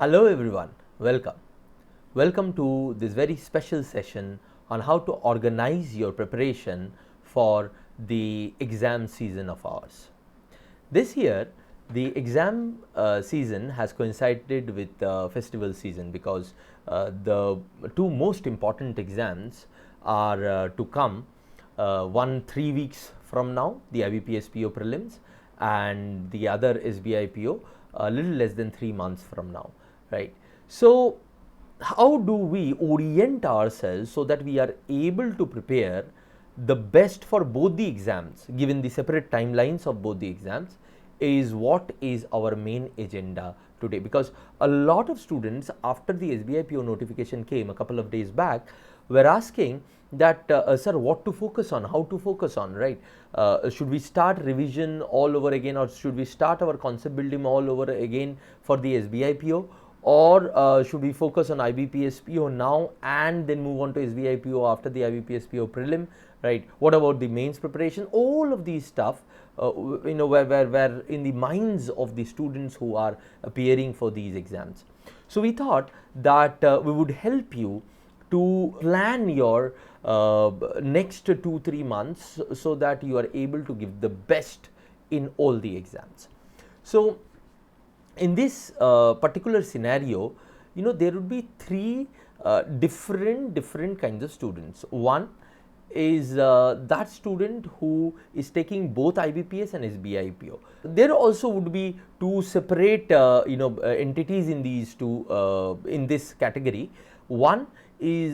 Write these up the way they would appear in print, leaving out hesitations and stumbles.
Hello everyone, welcome. Welcome to this very special session on how to organize your preparation for the exam season of ours. This year, the exam season has coincided with the festival season because the two most important exams are to come. One 3 weeks from now, the IBPS PO prelims, and the other SBI PO a little less than 3 months from now, right? So, how do we orient ourselves so that we are able to prepare the best for both the exams given the separate timelines of both the exams is what is our main agenda today, because a lot of students after the SBI PO notification came a couple of days back were asking that sir, what to focus on, how to focus on, right? Should we start revision all over again, or should we start our concept building all over again for the SBI PO, or should we focus on IBPS PO now and then move on to SBI PO after the IBPS PO prelim, right? What about the mains preparation? All of these stuff where in the minds of the students who are appearing for these exams. So we thought that we would help you to plan your next 2-3 months so that you are able to give the best in all the exams. So in this particular scenario, there would be three different kinds of students. One is that student who is taking both IBPS and SBI PO. There also would be two separate entities in these two in this category. One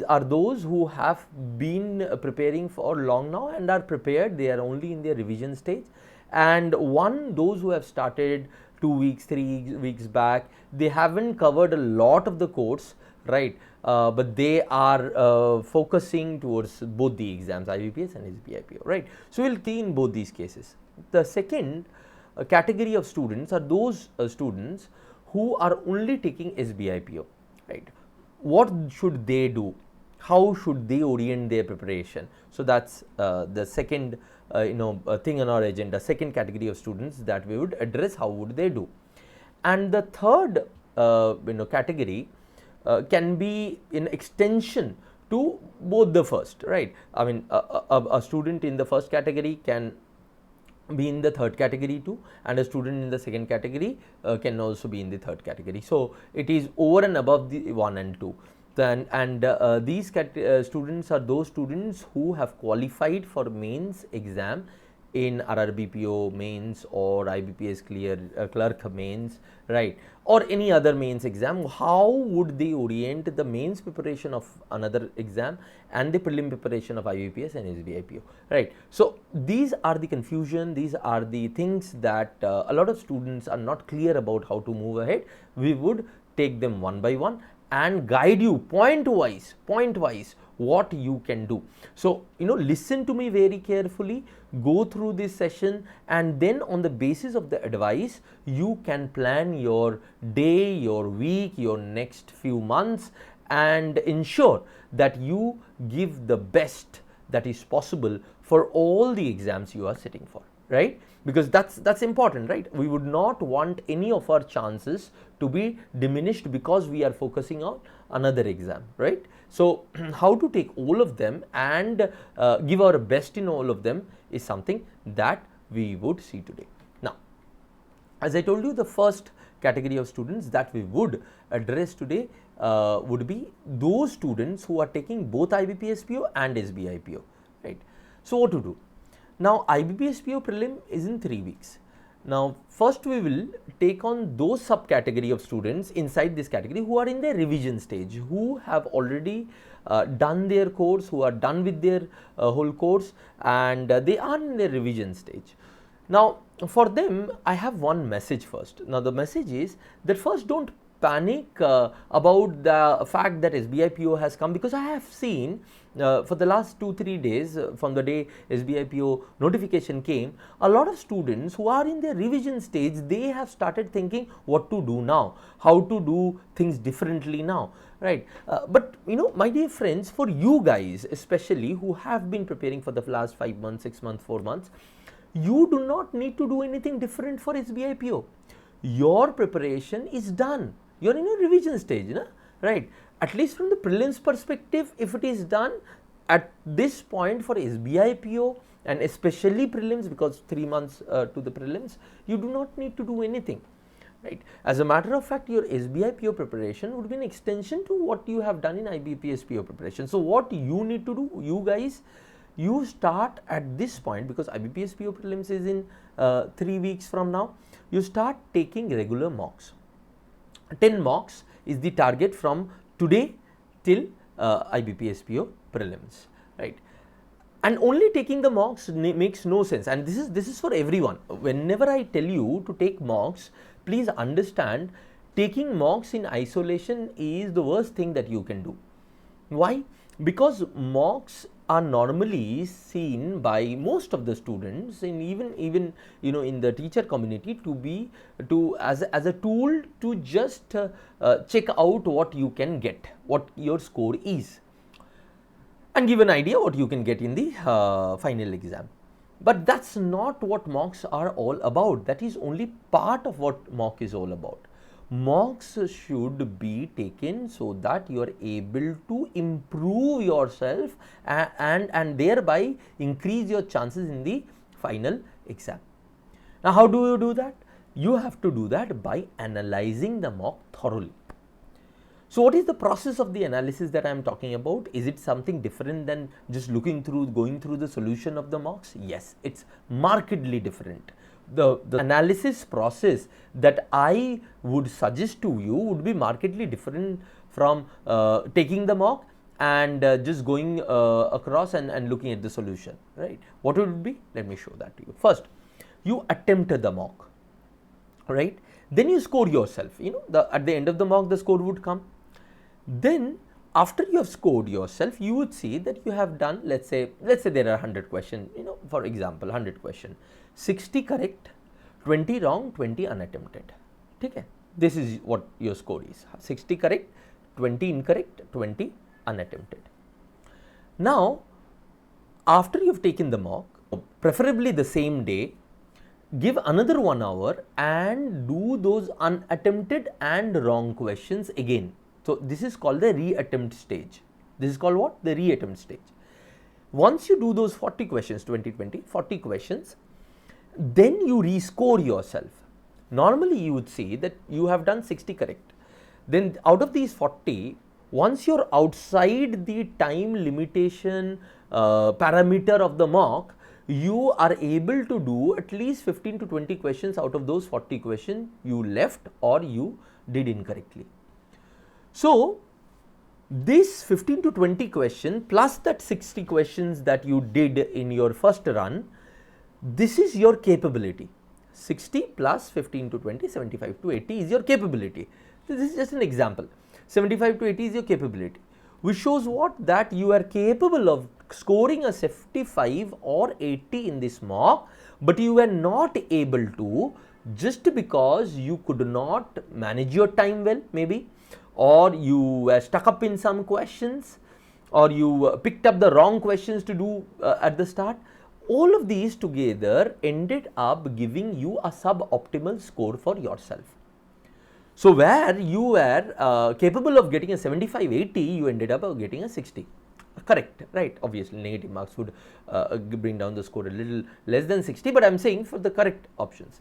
are those who have been preparing for long now and are prepared, they are only in their revision stage, and one those who have started 2 weeks, 3 weeks back. They haven't covered a lot of the course, right? But they are focusing towards both the exams, IBPS and SBI PO, right? So we'll see in both these cases. The second category of students are those students who are only taking SBI PO, right? What should they do? How should they orient their preparation? So that's the second thing on our agenda, second category of students that we would address. How would they do? And the third category can be in extension to both the first, right? I mean, a student in the first category can be in the third category too, and a student in the second category can also be in the third category. So it is over and above the 1 and 2. These students are those students who have qualified for mains exam in RRBPO mains or IBPS clerk mains, right, or any other mains exam. How would they orient the mains preparation of another exam and the prelim preparation of IBPS and SBI PO, right? So these are the confusion, these are the things that a lot of students are not clear about how to move ahead. We would take them one by one and guide you point wise what you can do. So listen to me very carefully, go through this session, and then on the basis of the advice you can plan your day, your week, your next few months, and ensure that you give the best that is possible for all the exams you are sitting for, right? Because that's important, right? We would not want any of our chances to be diminished because we are focusing on another exam, right? So how to take all of them and give our best in all of them is something that we would see today. Now, as I told you, the first category of students that we would address today would be those students who are taking both IBPS PO and SBI PO, right? So what to do? Now IBPS PO prelim is in 3 weeks. Now first we will take on those subcategory of students inside this category who are in their revision stage, who have already done their course, who are done with their whole course, and they are in their revision stage. Now for them I have one message first. Now the message is that first, don't panic about the fact that SBI PO has come, because I have seen for the last 2-3 days from the day SBI PO notification came, a lot of students who are in their revision stage, they have started thinking what to do now, how to do things differently now, right? But my dear friends, for you guys especially who have been preparing for the last 5 months, 6 months, 4 months, you do not need to do anything different for SBI PO. Your preparation is done. You are in a revision stage, na? Right? At least from the prelims perspective, if it is done at this point for SBI PO and especially prelims, because 3 months to the prelims, you do not need to do anything. Right. As a matter of fact, your SBI PO preparation would be an extension to what you have done in IBPS PO preparation. So, what you need to do, you guys, you start at this point, because IBPS PO prelims is in 3 weeks from now, you start taking regular mocks. 10 mocks is the target from today till IBPS PO prelims, right? And only taking the mocks makes no sense, and this is for everyone. Whenever I tell you to take mocks, please understand, taking mocks in isolation is the worst thing that you can do. Why? Because mocks are normally seen by most of the students, and even you know, in the teacher community, to be as a tool to just check out what you can get, what your score is, and give an idea what you can get in the final exam. But that's not what mocks are all about. That is only part of what mock is all about. Mocks should be taken so that you are able to improve yourself and thereby increase your chances in the final exam. Now, how do you do that? You have to do that by analyzing the mock thoroughly. So, what is the process of the analysis that I am talking about? Is it something different than just going through the solution of the mocks? Yes, it's markedly different. The analysis process that I would suggest to you would be markedly different from taking the mock and just going across and looking at the solution, right? What would it be? Let me show that to you. First, you attempt the mock, right? Then you score yourself. You know, at the end of the mock, the score would come. Then after you have scored yourself, you would see that you have done, let's say there are 100 questions, you know, for example, 100 questions, 60 correct, 20 wrong, 20 unattempted. Okay? This is what your score is, 60 correct, 20 incorrect, 20 unattempted. Now, after you have taken the mock, preferably the same day, give another 1 hour and do those unattempted and wrong questions again. So, this is called the reattempt stage. This is called what? The reattempt stage. Once you do those 40 questions, 40 questions, then you rescore yourself. Normally, you would see that you have done 60 correct. Then out of these 40, once you are outside the time limitation parameter of the mock, you are able to do at least 15 to 20 questions out of those 40 questions you left or you did incorrectly. So, this 15 to 20 question plus that 60 questions that you did in your first run, this is your capability. 60 plus 15 to 20, 75 to 80 is your capability. This is just an example. 75 to 80 is your capability, which shows what? That you are capable of scoring a 75 or 80 in this mock, but you were not able to just because you could not manage your time well, maybe, or you were stuck up in some questions, or you picked up the wrong questions to do at the start. All of these together ended up giving you a suboptimal score for yourself. So, where you were capable of getting a 75, 80, you ended up getting a 60. Correct, right? Obviously, negative marks would bring down the score a little less than 60, but I am saying for the correct options.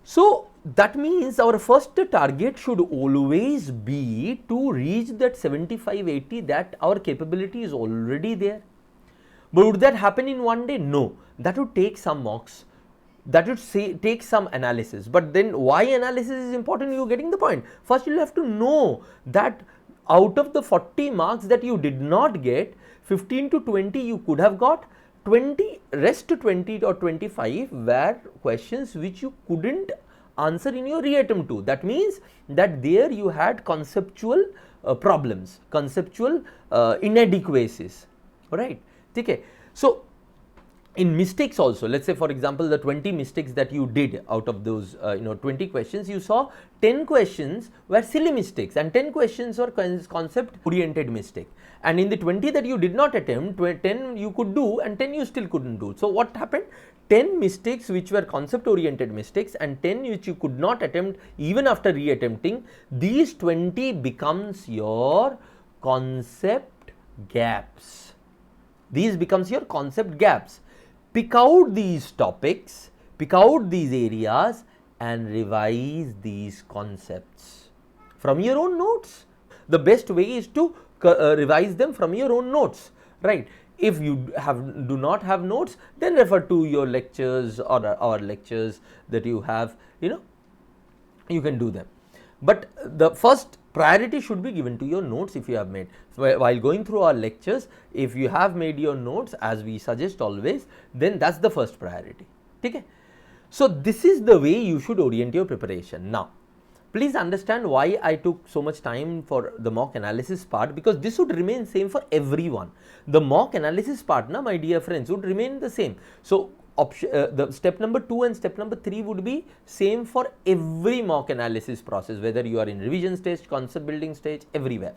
So, that means our first target should always be to reach that 75, 80, that our capability is already there. But would that happen in one day? No, that would take some mocks, that would take some analysis. But then why analysis is important? You are getting the point. First, you will have to know that out of the 40 marks that you did not get, 15 to 20 you could have got, 20, rest 20 or 25 were questions which you couldn't answer in your reattempt to. That means that there you had conceptual problems, conceptual inadequacies, right? Okay. So, in mistakes also, let's say for example the 20 mistakes that you did out of those 20 questions, you saw 10 questions were silly mistakes and 10 questions were concept oriented mistake, and in the 20 that you did not attempt, 10 you could do and 10 you still couldn't do. So what happened? 10 mistakes which were concept oriented mistakes and 10 which you could not attempt even after re-attempting, these 20 becomes your concept gaps. These becomes your concept gaps. Pick out these topics, pick out these areas and revise these concepts from your own notes. The best way is to revise them from your own notes, right? If you do not have notes, then refer to your lectures or our lectures that you have, you can do them. But the first priority should be given to your notes if you have made. While going through our lectures, if you have made your notes, as we suggest always, then that's the first priority. Okay? So this is the way you should orient your preparation. Now, please understand why I took so much time for the mock analysis part, because this would remain same for everyone. The mock analysis part, my dear friends, would remain the same. So the step number 2 and step number 3 would be same for every mock analysis process, whether you are in revision stage, concept building stage, everywhere,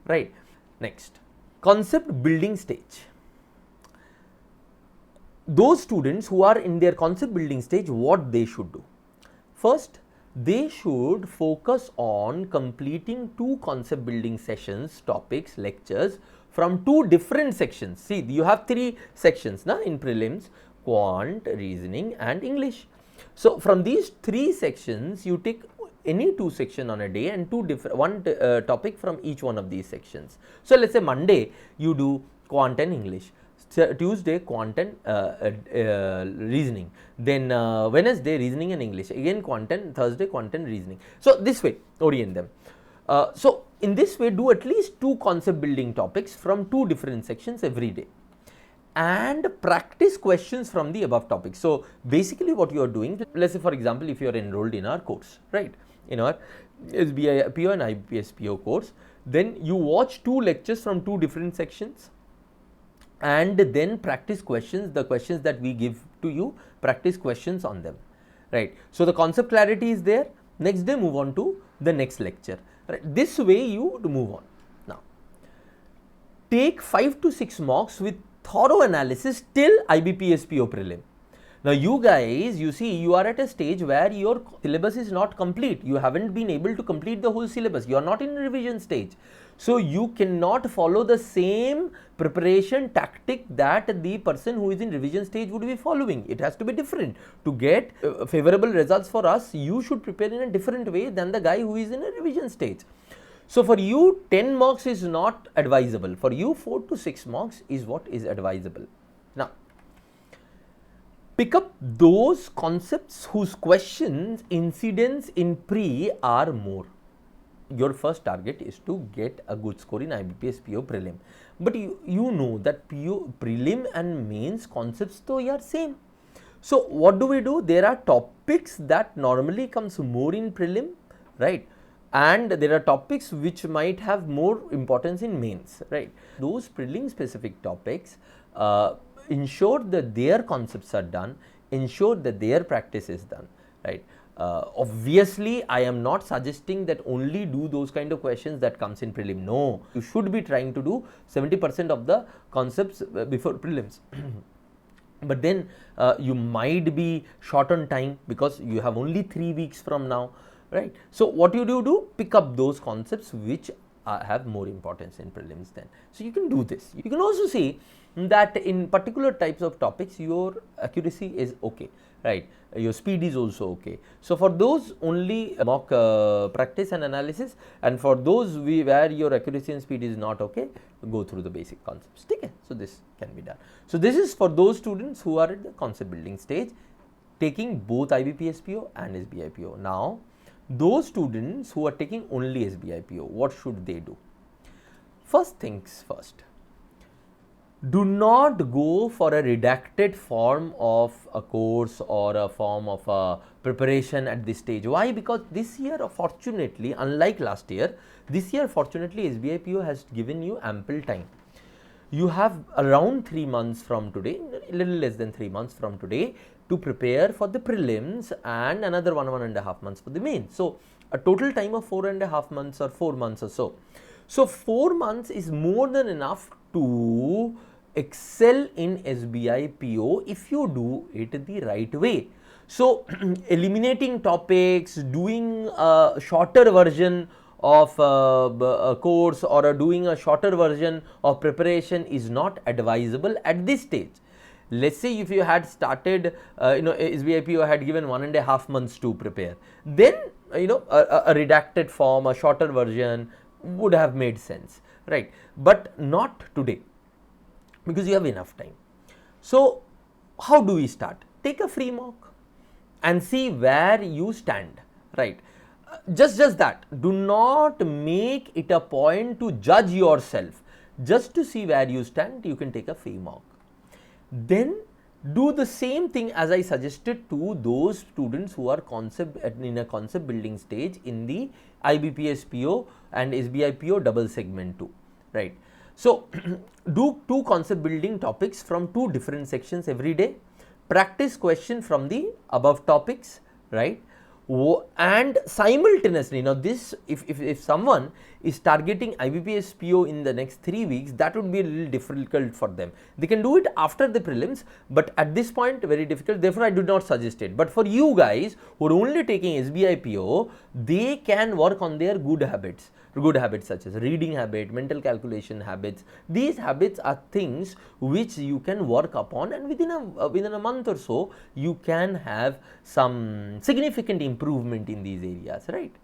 right? Next, concept building stage. Those students who are in their concept building stage, what they should do? First, they should focus on completing 2 concept building sessions, topics, lectures from 2 different sections. See, you have 3 sections in prelims: quant, reasoning and English. So from these 3 sections, you take any 2 sections on a day and one topic from each one of these sections. So let's say Monday you do quant and English, Tuesday quant and reasoning, then Wednesday reasoning and English, again quant and Thursday quant and reasoning. So this way orient them. So in this way, do at least 2 concept building topics from 2 different sections every day and practice questions from the above topics. So basically what you are doing, let's say for example, if you are enrolled in our course, right, in our SBI PO and IBPS PO course, then you watch 2 lectures from 2 different sections and then practice questions, the questions that we give to you, practice questions on them, right. So the concept clarity is there. Next day move on to the next lecture, right. This way you move on. Now take 5 to 6 mocks with thorough analysis till IBPS PO prelim. Now you guys, you see, you are at a stage where your syllabus is not complete. You haven't been able to complete the whole syllabus. You are not in revision stage. So you cannot follow the same preparation tactic that the person who is in revision stage would be following. It has to be different. To get favorable results for us, you should prepare in a different way than the guy who is in a revision stage. So for you 10 marks is not advisable. For you 4 to 6 marks is what is advisable. Now pick up those concepts whose questions incidence in pre are more. Your first target is to get a good score in IBPS PO prelim. But you know that prelim and mains concepts though are same. So what do? There are topics that normally comes more in prelim, right? And there are topics which might have more importance in mains, right? Those prelim specific topics, ensure that their concepts are done, ensure that their practice is done, right? Obviously, I am not suggesting that only do those kind of questions that comes in prelim. No, you should be trying to do 70% of the concepts before prelims. But then you might be short on time because you have only 3 weeks from now, right? So what you do, pick up those concepts which have more importance in prelims then. So you can do this. You can also see that in particular types of topics your accuracy is okay, right? Your speed is also okay. So for those only mock practice and analysis, and for those where your accuracy and speed is not okay, go through the basic concepts. Okay? So this can be done. So this is for those students who are at the concept building stage, taking both IBPS PO and SBI PO. Now those students who are taking only SBI PO, what should they do? First things first, do not go for a redacted form of a course or a form of a preparation at this stage. Why? Because this year, fortunately, unlike last year, this year fortunately SBI PO has given you ample time. you have around 3 months from today, a little less than 3 months from today, to prepare for the prelims and another 1.5 months for the mains. So, a total time of 4.5 months or 4 months or so. So, 4 months is more than enough to excel in SBI PO if you do it the right way. So, eliminating topics, doing a shorter version of a course or doing a shorter version of preparation is not advisable at this stage. Let's say if you had started, SBI PO had given 1.5 months to prepare, then a redacted form, a shorter version would have made sense, right? But not today, because you have enough time. So, how do we start? Take a free mock and see where you stand, right? Just that. Do not make it a point to judge yourself. Just to see where you stand, you can take a free mock. Then do the same thing as I suggested to those students who are in a concept building stage in the IBPS PO and SBI PO double segment 2, right? So, do 2 concept building topics from 2 different sections every day. Practice question from the above topics, right? And simultaneously, now this, if someone is targeting IBPS PO in the next 3 weeks, that would be a little difficult for them. They can do it after the prelims, but at this point very difficult, therefore I do not suggest it. But for you guys who are only taking SBI PO, they can work on their good habits such as reading habit, mental calculation habits. These habits are things which you can work upon, and within a month or so you can have some significant improvement in these areas, right?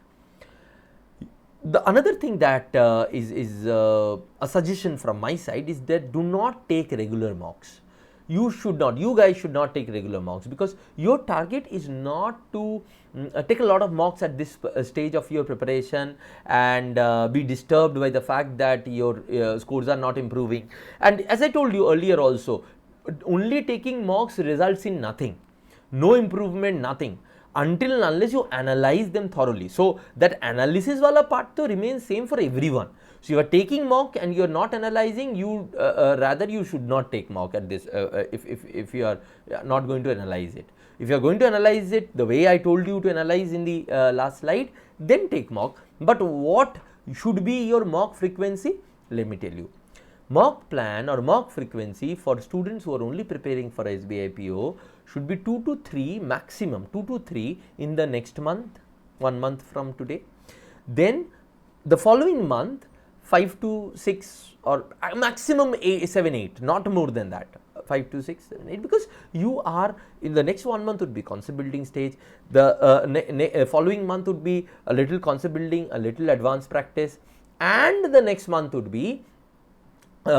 The another thing that is a suggestion from my side is that do not take regular mocks. You guys should not take regular mocks, because your target is not to take a lot of mocks at this stage of your preparation and be disturbed by the fact that your scores are not improving. And as I told you earlier also, only taking mocks results in nothing, no improvement, nothing, until and unless you analyze them thoroughly. So, that analysis wala part to remains same for everyone. So, you are taking mock and you are not analyzing, you rather you should not take mock at this if you are not going to analyze it. If you are going to analyze it the way I told you to analyze in the last slide, then take mock. But what should be your mock frequency? Let me tell you. Mock plan or mock frequency for students who are only preparing for SBI PO should be 2 to 3, maximum 2 to 3 in the next month, 1 month from today. Then the following month 5 to 6 or maximum 7, 8, not more than that, 5 to 6, 7, 8, because you are in the next 1 month would be concept building stage, the following month would be a little concept building, a little advanced practice, and the next month would be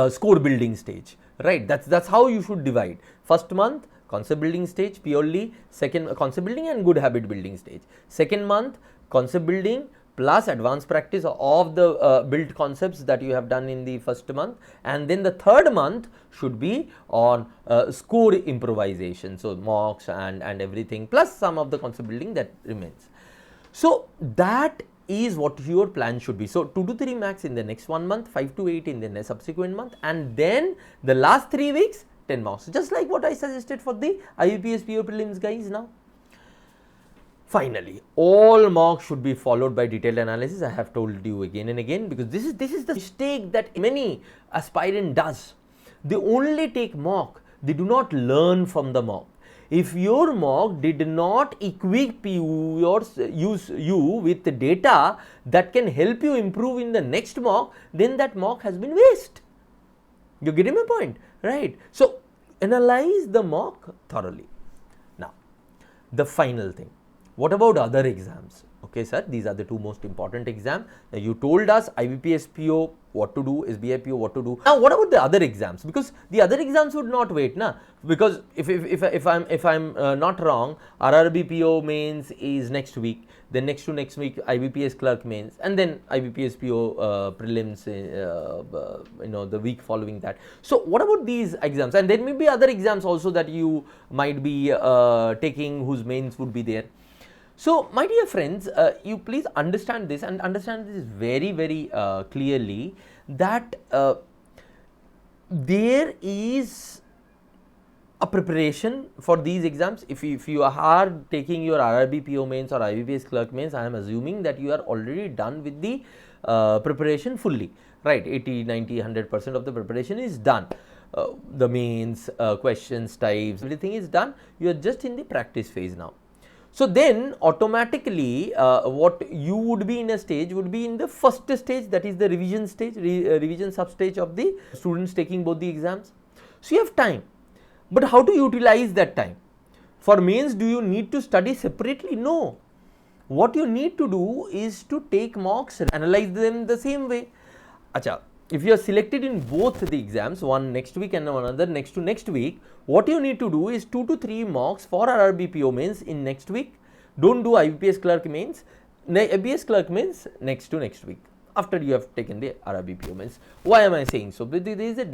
score building stage, right? That's how you should divide. First month concept building stage purely, second concept building and good habit building stage, second month concept building plus advanced practice of the built concepts that you have done in the first month, and then the third month should be on score improvisation, so mocks and everything plus some of the concept building that remains. So, that is what your plan should be. So, 2 to 3 max in the next 1 month, 5 to 8 in the subsequent month, and then the last 3 weeks 10 marks, just like what I suggested for the IBPS PO prelims guys. Now, finally, all mocks should be followed by detailed analysis. I have told you again and again, because this is the mistake that many aspirant does. They only take mock, they do not learn from the mock. If your mock did not equip you with the data that can help you improve in the next mock, then that mock has been waste. You getting my point, right? So, analyze the mock thoroughly. Now, the final thing, what about other exams? Okay, sir, these are the 2 most important exams. Now, you told us IBPS PO what to do, SBI PO what to do. Now, what about the other exams? Because the other exams would not wait, na? Because if I'm not wrong, RRB PO mains is next week. Then next to next week IBPS clerk mains, and then IBPS PO prelims. The week following that. So, what about these exams? And there may be other exams also that you might be taking, whose mains would be there. So, my dear friends, you please understand this, and understand this very, very clearly, that there is a preparation for these exams. If you are taking your RRB PO mains or IBPS clerk mains, I am assuming that you are already done with the preparation fully, right? 80, 90, 100% of the preparation is done. The mains, questions, types, everything is done. You are just in the practice phase now. So then automatically what you would be in a stage would be in the first stage, that is the revision stage, revision sub stage of the students taking both the exams. So you have time, but how to utilize that time? For mains, do you need to study separately? No. What you need to do is to take mocks, analyze them the same way. Acha, if you are selected in both the exams, one next week and another next to next week, what you need to do is 2 to 3 mocks for RRB PO mains in next week. Don't do IBPS clerk mains. IBPS clerk mains next to next week, after you have taken the RRB PO mains. Why am I saying so? But there is a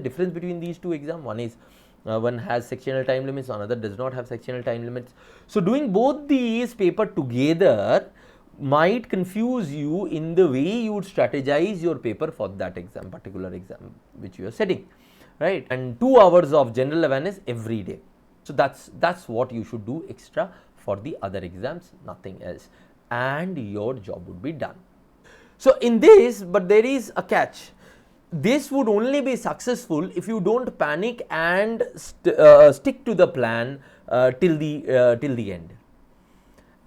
difference between these two exams. One is one has sectional time limits, another does not have sectional time limits. So doing both these paper together might confuse you in the way you would strategize your paper for that exam, particular exam which you are setting, right? And 2 hours of general awareness every day. So that's what you should do extra for the other exams, nothing else, and your job would be done. So in this, but there is a catch. This would only be successful if you don't panic and stick to the plan till the end.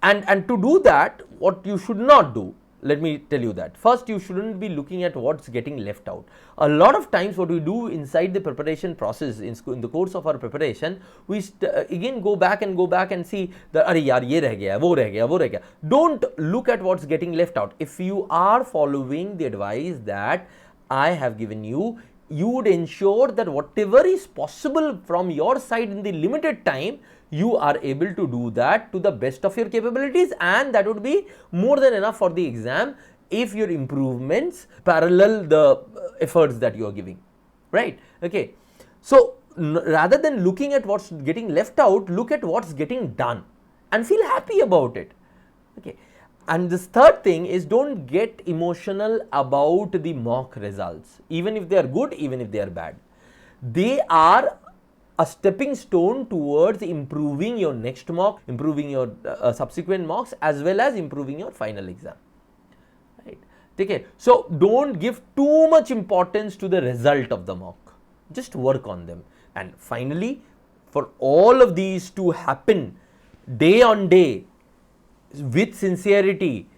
And to do that, what you should not do, let me tell you that. First, you shouldn't be looking at what's getting left out. A lot of times what we do inside the preparation process, in the course of our preparation, we again go back and see that, "Arey yaar, ye reh gaya, wo reh gaya, wo reh gaya." Don't look at what's getting left out. If you are following the advice that I have given you, you would ensure that whatever is possible from your side in the limited time, you are able to do that to the best of your capabilities, and that would be more than enough for the exam if your improvements parallel the efforts that you are giving, right? Okay. So rather than looking at what's getting left out, look at what's getting done and feel happy about it. Okay. And this third thing is, don't get emotional about the mock results, even if they are good, even if they are bad. They are a stepping stone towards improving your next mock, improving your subsequent mocks, as well as improving your final exam, right? Okay. So don't give too much importance to the result of the mock, just work on them. And finally, for all of these to happen day on day with sincerity,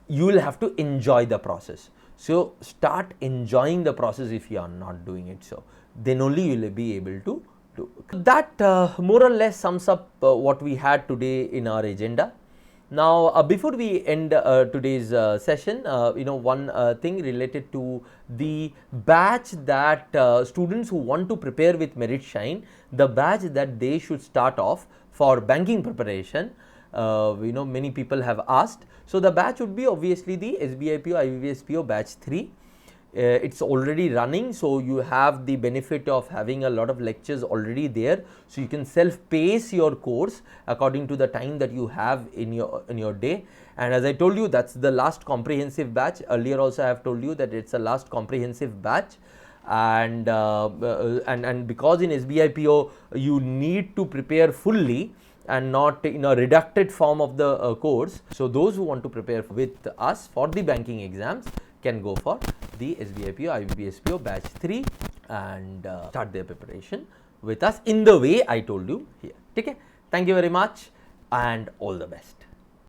you will have to enjoy the process. So start enjoying the process if you are not doing it, so then only you will be able to do. That more or less sums up what we had today in our agenda. Now before we end today's session, one thing related to the batch that students who want to prepare with Merit Shine, the batch that they should start off for banking preparation. Many people have asked. So the batch would be obviously the SBI PO IBPS PO batch 3. It's already running, so you have the benefit of having a lot of lectures already there, so you can self-pace your course according to the time that you have in your day. And as I told you, that's the last comprehensive batch. Earlier also I have told you that it's a last comprehensive batch, and because in SBI PO you need to prepare fully and not in a reducted form of the course. So those who want to prepare with us for the banking exams can go for the SBI PO IBPS PO batch 3 and start their preparation with us in the way I told you here. Okay, thank you very much and all the best.